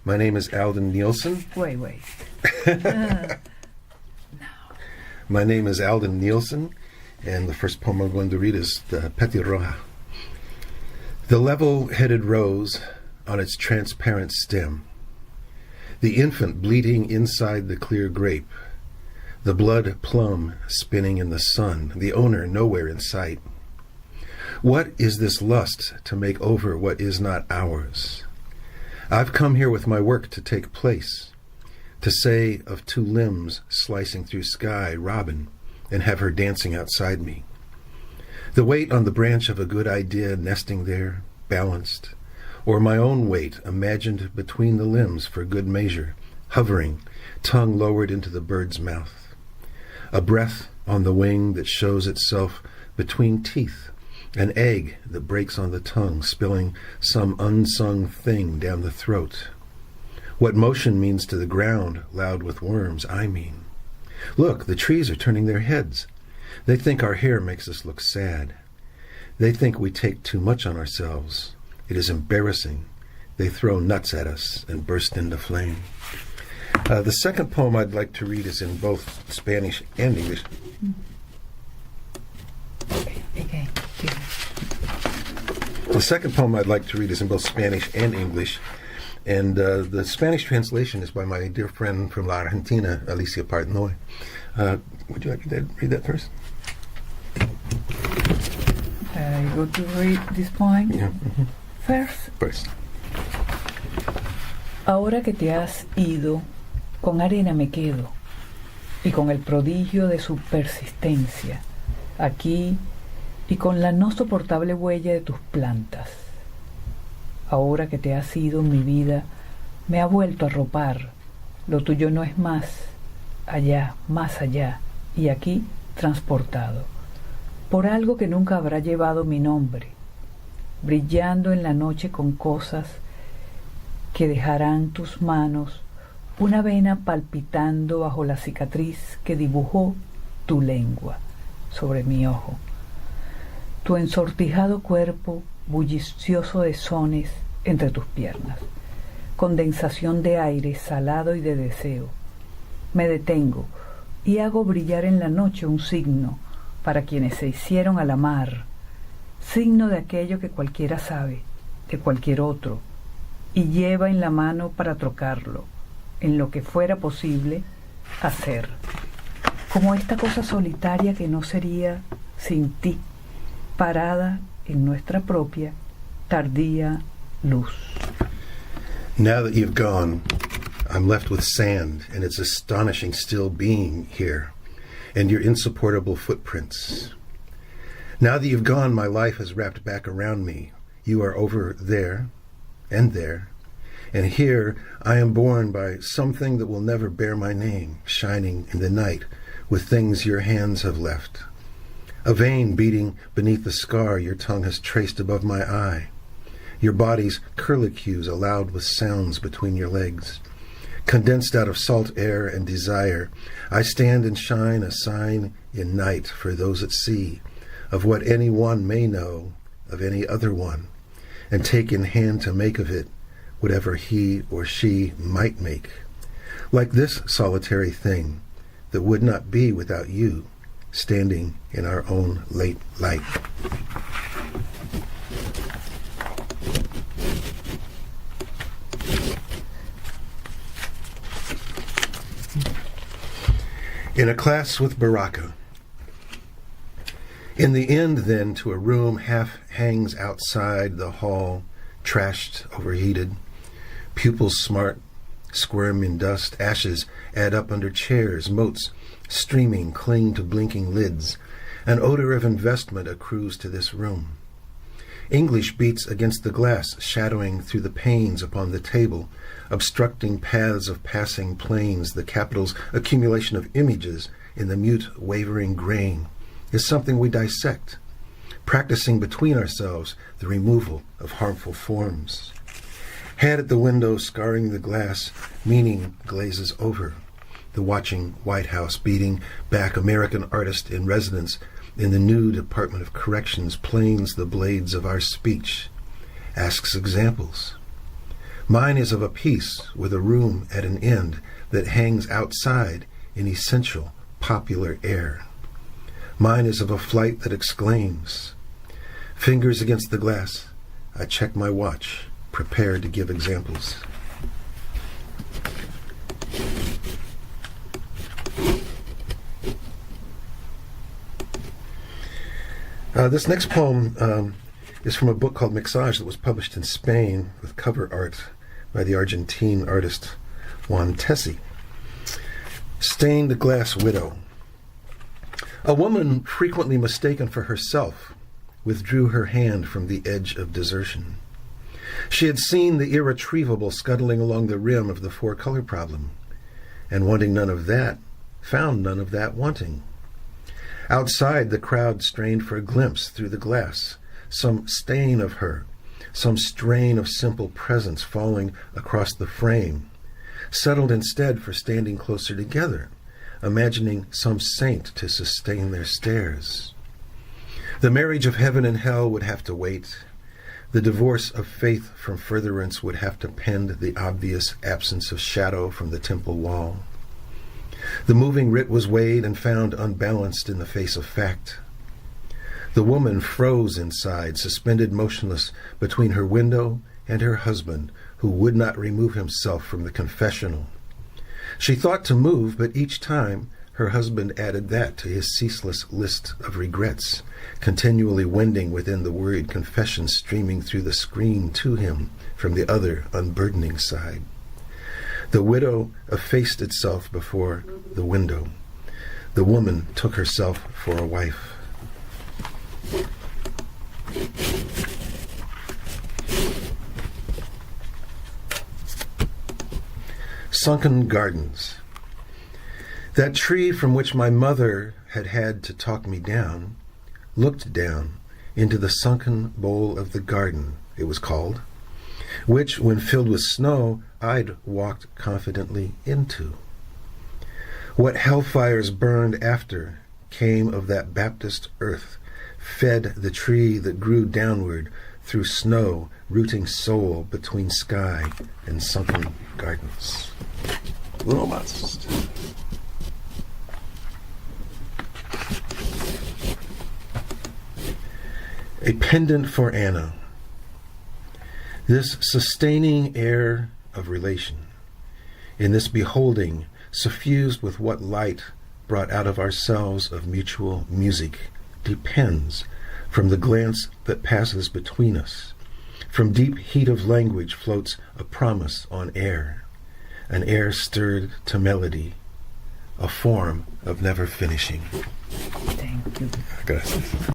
My name is Alden Nielsen. Wait. My name is Alden Nielsen, and the first poem I'm going to read is the Petit Roja. The level-headed rose on its transparent stem, the infant bleeding inside the clear grape, the blood plum spinning in the sun, the owner nowhere in sight. What is this lust to make over what is not ours? I've come here with my work to take place, to say of two limbs slicing through sky, robin, and have her dancing outside me. The weight on the branch of a good idea nesting there, balanced, or my own weight imagined between the limbs for good measure, hovering, tongue lowered into the bird's mouth. A breath on the wing that shows itself between teeth, an egg that breaks on the tongue, spilling some unsung thing down the throat. What motion means to the ground, loud with worms, I mean. Look, the trees are turning their heads. They think our hair makes us look sad. They think we take too much on ourselves. It is embarrassing. They throw nuts at us and burst into flame. The second poem I'd like to read is in both Spanish and English. Okay. The second poem I'd like to read is in both Spanish and English. And the Spanish translation is by my dear friend from La Argentina, Alicia Partnoy. Would you like to read that first? You go to read this poem? Yeah. Mm-hmm. First. Ahora que te has ido, con arena me quedo, y con el prodigio de su persistencia, aquí y con la no soportable huella de tus plantas. Ahora que te has ido, mi vida me ha vuelto a arropar. Lo tuyo no es más allá, y aquí transportado, por algo que nunca habrá llevado mi nombre, brillando en la noche con cosas que dejarán tus manos, una vena palpitando bajo la cicatriz que dibujó tu lengua sobre mi ojo. Tu ensortijado cuerpo bullicioso de sones entre tus piernas, condensación de aire salado y de deseo. Me detengo y hago brillar en la noche un signo para quienes se hicieron a la mar, signo de aquello que cualquiera sabe, de cualquier otro, y lleva en la mano para trocarlo, en lo que fuera posible hacer, como esta cosa solitaria que no sería sin ti, parada en nuestra propia tardía luz. Now that you've gone, I'm left with sand and its astonishing still being here, and your insupportable footprints. Now that you've gone, my life has wrapped back around me. You are over there, and here I am born by something that will never bear my name, shining in the night with things your hands have left. A vein beating beneath the scar your tongue has traced above my eye. Your body's curlicues allowed with sounds between your legs. Condensed out of salt air and desire, I stand and shine a sign in night for those at sea, of what any one may know of any other one, and take in hand to make of it whatever he or she might make. Like this solitary thing that would not be without you, standing in our own late light. In a class with Baraka. In the end, then, to a room half hangs outside the hall, trashed, overheated. Pupils smart, squirm in dust, ashes add up under chairs, motes streaming cling to blinking lids. An odor of investment accrues to this room. English beats against the glass, shadowing through the panes upon the table, obstructing paths of passing planes. The capital's accumulation of images in the mute, wavering grain is something we dissect, practicing between ourselves the removal of harmful forms. Head at the window, scarring the glass, meaning glazes over. The watching White House beating back American artist in residence in the new Department of Corrections planes the blades of our speech, asks examples. Mine is of a piece with a room at an end that hangs outside in essential popular air. Mine is of a flight that exclaims. Fingers against the glass, I check my watch, prepared to give examples. This next poem is from a book called Mixage that was published in Spain with cover art by the Argentine artist Juan Tessi. Stained Glass Widow. A woman frequently mistaken for herself withdrew her hand from the edge of desertion. She had seen the irretrievable scuttling along the rim of the four-color problem, and wanting none of that, found none of that wanting. Outside, the crowd strained for a glimpse through the glass, some stain of her, some strain of simple presence falling across the frame, settled instead for standing closer together, imagining some saint to sustain their stares. The marriage of heaven and hell would have to wait. The divorce of faith from furtherance would have to pend the obvious absence of shadow from the temple wall. The moving writ was weighed and found unbalanced in the face of fact. The woman froze inside, suspended motionless between her window and her husband, who would not remove himself from the confessional. She thought to move, but each time her husband added that to his ceaseless list of regrets, continually wending within the worried confession streaming through the screen to him from the other unburdening side. The widow effaced itself before the window. The woman took herself for a wife. Sunken Gardens. That tree from which my mother had had to talk me down looked down into the sunken bowl of the garden, it was called, which, when filled with snow, I'd walked confidently into. What hellfires burned after came of that Baptist earth, fed the tree that grew downward through snow, rooting soul between sky and sunken gardens. Almost. A pendant for Anna. This sustaining air of relation, in this beholding, suffused with what light brought out of ourselves of mutual music, depends from the glance that passes between us. From deep heat of language floats a promise on air, an air stirred to melody, a form of never finishing. Thank you. Gracias.